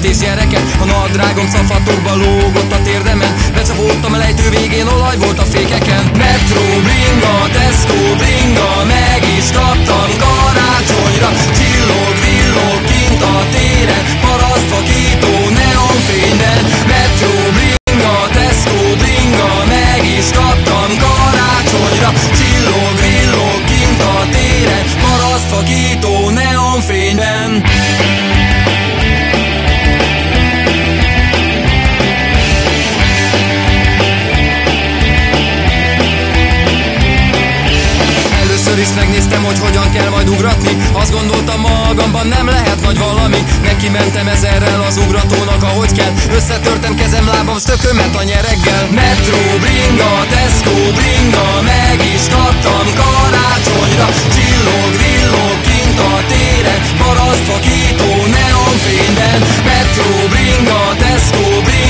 és gyereket. A nadrágom szafatokba lógott a térdemen, becsapódtam a lejtő végén, olaj volt a fékeken. Metro bringa, Tesco bringa, meg is kaptam karácsonyra. Csillog, villog kint a téren, parasztvakító neonfényben. Metro bringa, Tesco bringa, meg is kaptam karácsonyra. Csillog, villog kint a téren, parasztvakító neonfényben. Először is megnéztem, hogy hogyan kell majd ugratni. Azt gondoltam magamban, nem lehet nagy valami. Neki mentem ezerrel az ugratónak, ahogy kell. Összetörtem kezem, lábam, stökömet a nyereggel. Metro bringa, Tesco bringa, meg is kaptam karácsonyra. Csillog, villog kint a téren, parasztvakító neonfényben. Metro bringa, Tesco bringa,